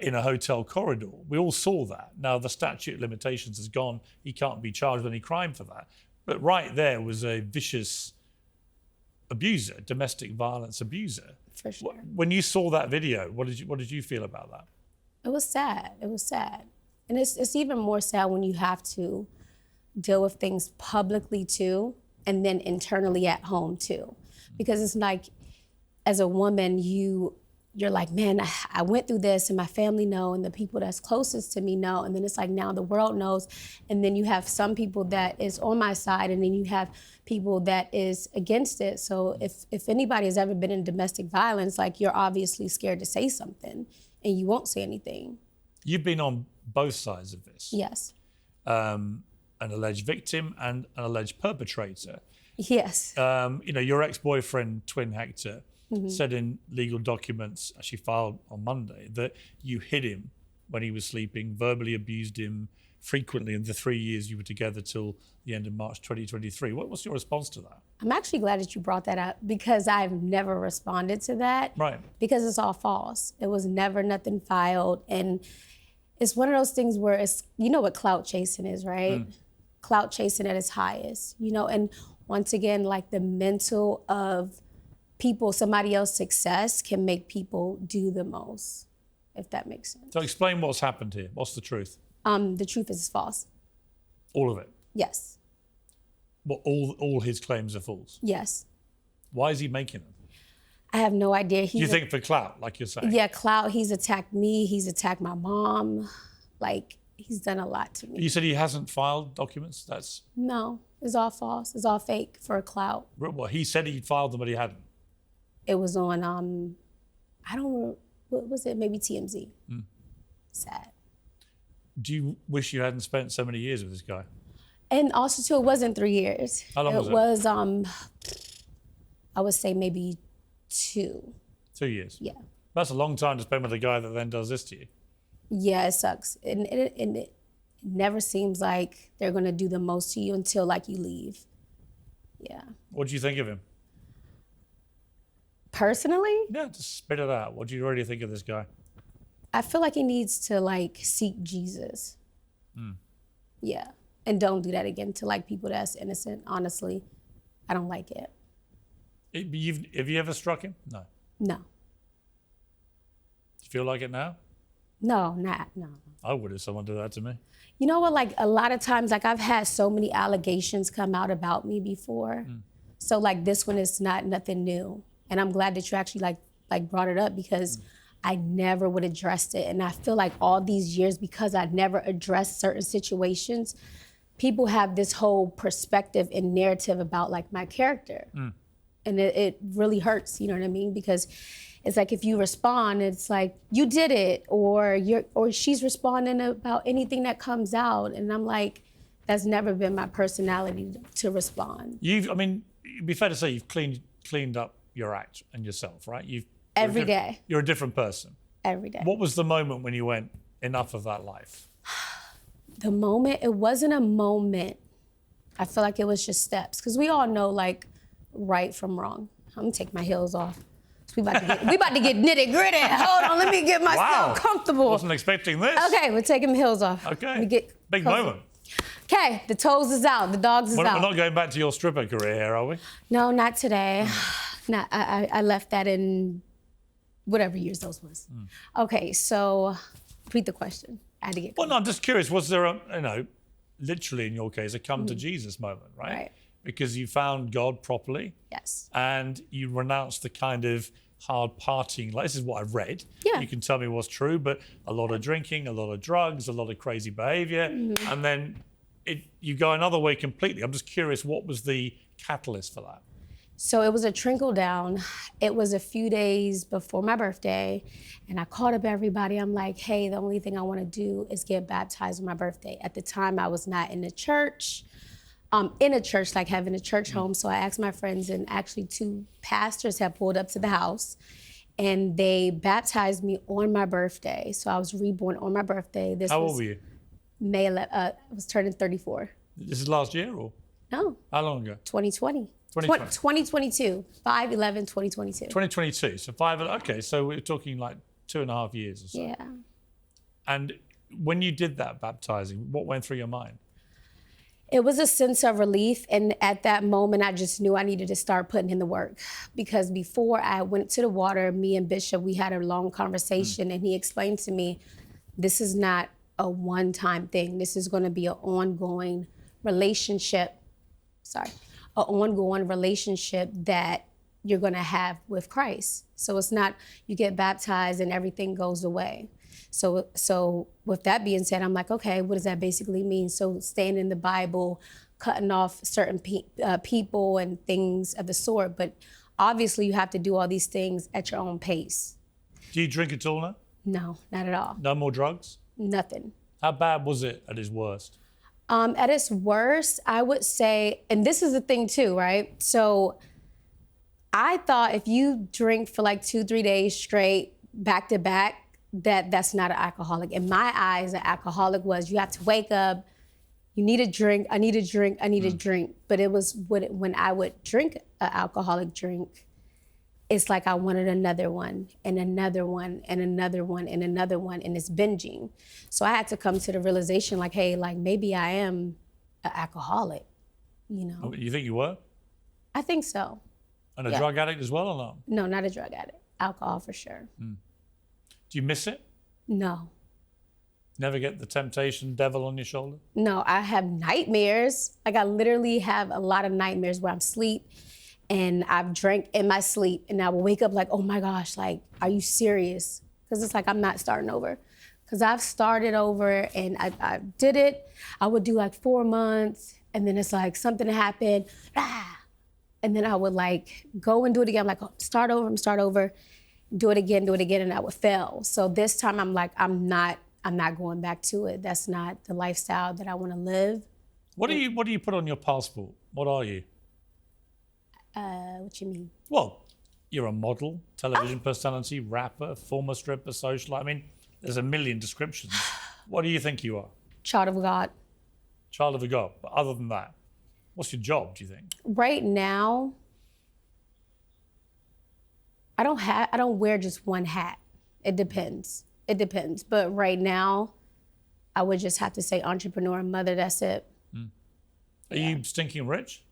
in a hotel corridor. We all saw that. Now, the statute of limitations has gone. He can't be charged with any crime for that. But right there was a vicious abuser, domestic violence abuser. For sure. When you saw that video, what did you feel about that? It was sad. It was sad. And it's even more sad when you have to deal with things publicly too, and then internally at home too. Because it's like, as a woman, you're like, man, I went through this, and my family know, and the people that's closest to me know, and then it's like now the world knows, and then you have some people that is on my side, and then you have people that is against it. So if anybody has ever been in domestic violence, like, you're obviously scared to say something, and you won't say anything. You've been on both sides of this. Yes. An alleged victim and an alleged perpetrator. Yes. You know, your ex-boyfriend, Twin Hector, said in legal documents, actually filed on Monday, that you hit him when he was sleeping, verbally abused him frequently in the 3 years you were together till the end of March 2023. What's your response to that? I'm actually glad that you brought that up, because I've never responded to that. Right. Because it's all false. It was never nothing filed. And it's one of those things where it's, you know what clout chasing is, right? Clout chasing at its highest, you know, and once again, like, the mental of people, somebody else's success can make people do the most, if that makes sense. So explain what's happened here. What's the truth? The truth is false. All of it? Yes. Well, all his claims are false? Yes. Why is he making them? I have no idea. Do you think for clout, like you're saying? Yeah, clout. He's attacked me. He's attacked my mom. Like, he's done a lot to me. You said he hasn't filed documents? No, it's all false. It's all fake for a clout. Well, he said he filed them, but he hadn't. It was on, I don't know, what was it? Maybe TMZ. Sad. Do you wish you hadn't spent so many years with this guy? And also, too, it wasn't 3 years. How long was it? It was, I would say maybe 2. 2 years? Yeah. That's a long time to spend with a guy that then does this to you. Yeah, it sucks. And it never seems like they're going to do the most to you until, like, you leave. Yeah. What do you think of him? Personally? Yeah, just spit it out. What do you already think of this guy? I feel like he needs to, like, seek Jesus. Yeah. And don't do that again to like people that's innocent. Honestly, I don't like it. Have you ever struck him? No. No. Do you feel like it now? No. I would if someone did that to me. You know what, like a lot of times, like I've had so many allegations come out about me before. So like this one is not nothing new. And I'm glad that you actually like brought it up because I never would address it. And I feel like all these years, because I never addressed certain situations, people have this whole perspective and narrative about like my character. And it really hurts, you know what I mean? Because it's like if you respond, it's like you did it, or she's responding about anything that comes out, and I'm like, that's never been my personality to respond. I mean, it'd be fair to say you've cleaned up your act and yourself, right? Every day. You're a different person. Every day. What was the moment when you went, enough of that life? The moment, it wasn't a moment. I feel like it was just steps, because we all know like right from wrong. I'm gonna take my heels off. We about to get nitty gritty. Hold on, let me get myself comfortable. Wasn't expecting this. Okay, we're taking the heels off. Okay. Big comfortable. moment. Okay, the toes is out, the dogs is out. We're not going back to your stripper career here, are we? No, not today. I left that in whatever years those was. Okay, so repeat the question. I had to get. Well, no, I'm just curious. Was there literally in your case, a come to Jesus moment, right? Right. Because you found God properly. Yes. And you renounced the kind of hard partying. Like, this is what I've read. Yeah. You can tell me what's true, but a lot of drinking, a lot of drugs, a lot of crazy behavior. And then you go another way completely. I'm just curious, what was the catalyst for that? So it was a trickle down. It was a few days before my birthday, and I called up everybody. I'm like, hey, the only thing I want to do is get baptized on my birthday. At the time, I was not in the church. In a church, like having a church home. So I asked my friends, and actually 2 pastors had pulled up to the house, and they baptized me on my birthday. So I was reborn on my birthday. How old were you? May 11th, I was turning 34. This is last year, or? No. How long ago? 2020. 2022. 5/11/2022. 2022. So okay, so we're talking like 2.5 years or so. Yeah. And when you did that baptizing, what went through your mind? It was a sense of relief, and at that moment, I just knew I needed to start putting in the work. Because before I went to the water, me and Bishop, we had a long conversation, and he explained to me, this is not a one-time thing. This is gonna be an ongoing relationship, an ongoing relationship that you're gonna have with Christ. So it's not, you get baptized and everything goes away. So with that being said, I'm like, okay, what does that basically mean? So staying in the Bible, cutting off certain people and things of the sort, but obviously you have to do all these things at your own pace. Do you drink at all now? No, not at all. No more drugs? Nothing. How bad was it at its worst? At its worst, I would say, and this is the thing too, right? So I thought if you drink for like 2-3 days straight, back to back, that's not an alcoholic. In my eyes, an alcoholic was you have to wake up, you need a drink, I need a drink, I need a drink. But it was when I would drink an alcoholic drink, it's like I wanted another one and another one and another one and another one, and it's binging. So I had to come to the realization like, hey, like maybe I am an alcoholic, you know? Oh, you think you were? I think so. And a drug addict as well or not? No, not a drug addict. Alcohol for sure. Do you miss it? No. Never get the temptation devil on your shoulder? No, I have nightmares. Like I literally have a lot of nightmares where I'm asleep and I've drank in my sleep and I will wake up like, oh my gosh, like, are you serious? Because it's like I'm not starting over. Because I've started over and I did it. I would do like 4 months and then it's like something happened. And then I would like go and do it again. I'm like, oh, start over. Do it again, and I would fail. So this time I'm like, I'm not going back to it. That's not the lifestyle that I want to live. What do you put on your passport? What are you? What you mean? Well, you're a model, television personality, rapper, former stripper, socialite. I mean, there's a million descriptions. What do you think you are? Child of God. Child of a God. But other than that, what's your job, do you think? Right now, I don't wear just one hat. It depends. But right now, I would just have to say entrepreneur and mother, that's it. Are you stinking rich?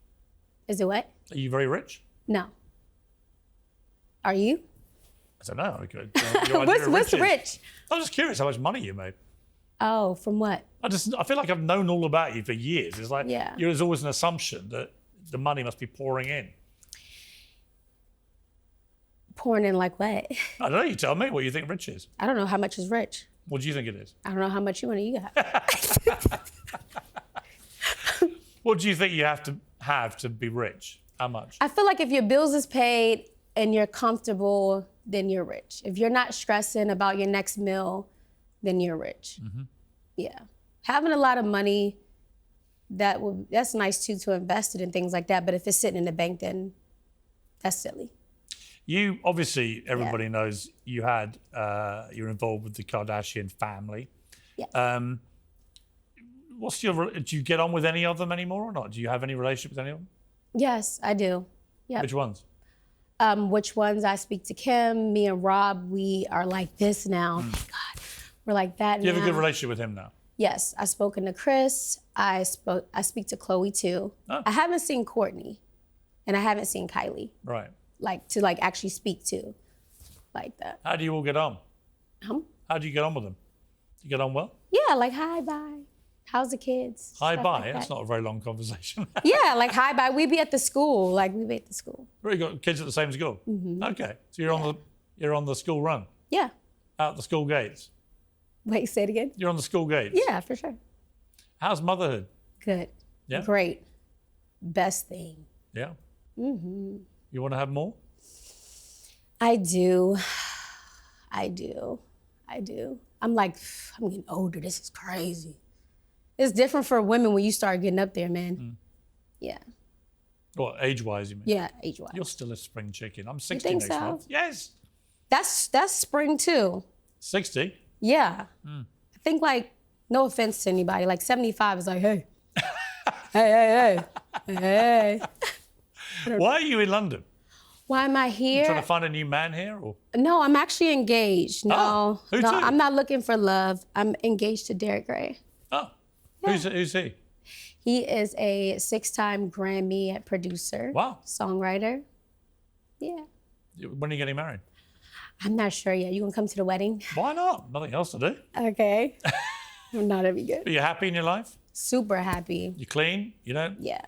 Is it what? Are you very rich? No. Are you? I don't know. Okay. Your idea of What's is- rich? I'm just curious how much money you made. Oh, from what? I feel like I've known all about you for years. It's like Yeah. there's always an assumption that the money must be pouring in. Pouring in like what? I don't know. You tell me what you think rich is. I don't know how much is rich. What do you think it is? I don't know how much you got. What do you think you have to be rich? How much? I feel like if your bills is paid and you're comfortable, then you're rich. If you're not stressing about your next meal, then you're rich. Yeah. Having a lot of money, that's nice too, to invest it in things like that. But if it's sitting in the bank, then that's silly. You obviously, everybody knows you had you're involved with the Kardashian family. Yes. Do you get on with any of them anymore or not? Do you have any relationship with any of them? Yes, I do. Yeah. Which ones? Which ones? I speak to Kim, me and Rob, we are like this now. Thank God. We're like that now. Do you have a good relationship with him now? Yes, I've spoken to Chris. I speak to Chloe too. Oh. I haven't seen Courtney, and I haven't seen Kylie. Right. To actually speak to, like that. How do you all get on? Huh? How do you get on with them? You get on well? Yeah, like hi, bye. How's the kids? Hi, Stuff bye. like That's that. not a very long conversation. Yeah, like hi, bye. We be at the school. You got kids at the same school? Okay. So you're on the school run, Yeah. out the school gates. Wait, say it again. You're on the school gates. Yeah, for sure. How's motherhood? Good. Yeah. Great. Best thing. Yeah. You want to have more? I do. I'm getting older. This is crazy. It's different for women when you start getting up there, man. Yeah. What, age-wise, you mean? Yeah, age-wise. You're still a spring chicken. I'm 60 think next so? month. Yes. That's spring too. 60? Yeah. I think no offense to anybody, 75 is like, hey. hey. Why are you in London? Why am I here? Trying to find a new man here? Or? No, I'm actually engaged. No, Oh, who to? I'm not looking for love. I'm engaged to Derek Gray. Oh, Yeah. who's he? He is a 6-time Grammy producer, Wow. songwriter. Yeah. When are you getting married? I'm not sure yet. You gonna come to the wedding? Why not? Nothing else to do. Okay. No, that'd be good. Are you happy in your life? Super happy. You clean? You know? Yeah.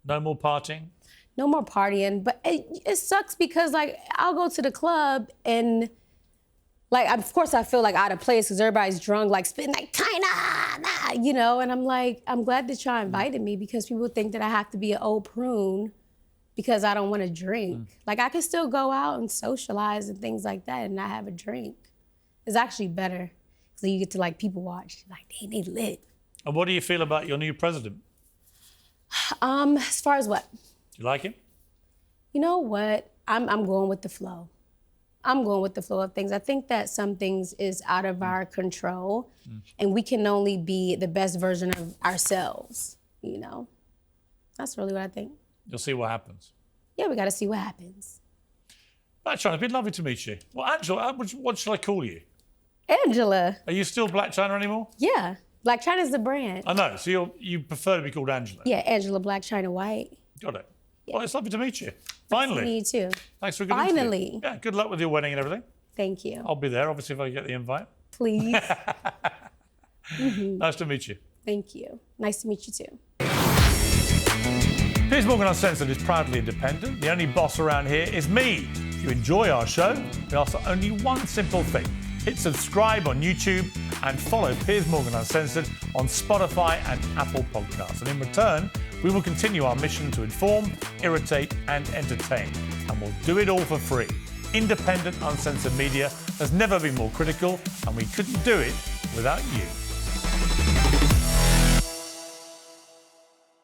No more partying? No more partying, but it sucks because I'll go to the club and of course I feel out of place because everybody's drunk, spitting China, and I'm I'm glad that y'all invited me because people think that I have to be an old prune because I don't want to drink. I can still go out and socialize and things like that and not have a drink. It's actually better because you get to people watch, they lit. And what do you feel about your new president? As far as what? Do you like him? You know what? I'm going with the flow. I'm going with the flow of things. I think that some things is out of our control and we can only be the best version of ourselves, That's really what I think. You'll see what happens. Yeah, we got to see what happens. Blac Chyna, it's been lovely to meet you. Well, Angela, what shall I call you? Angela. Are you still Blac Chyna anymore? Yeah. Blac Chyna's the brand. I know. So you prefer to be called Angela? Yeah, Angela Blac Chyna White. Got it. Well, it's lovely to meet you. Finally. Me too. Thanks for a good Finally. interview. Yeah, good luck with your wedding and everything. Thank you. I'll be there, obviously, if I get the invite. Please. Nice to meet you. Thank you. Nice to meet you too. Piers Morgan Uncensored is proudly independent. The only boss around here is me. If you enjoy our show, we ask for only one simple thing. Hit subscribe on YouTube and follow Piers Morgan Uncensored on Spotify and Apple Podcasts. And in return, we will continue our mission to inform, irritate, and entertain. And we'll do it all for free. Independent, uncensored media has never been more critical, and we couldn't do it without you.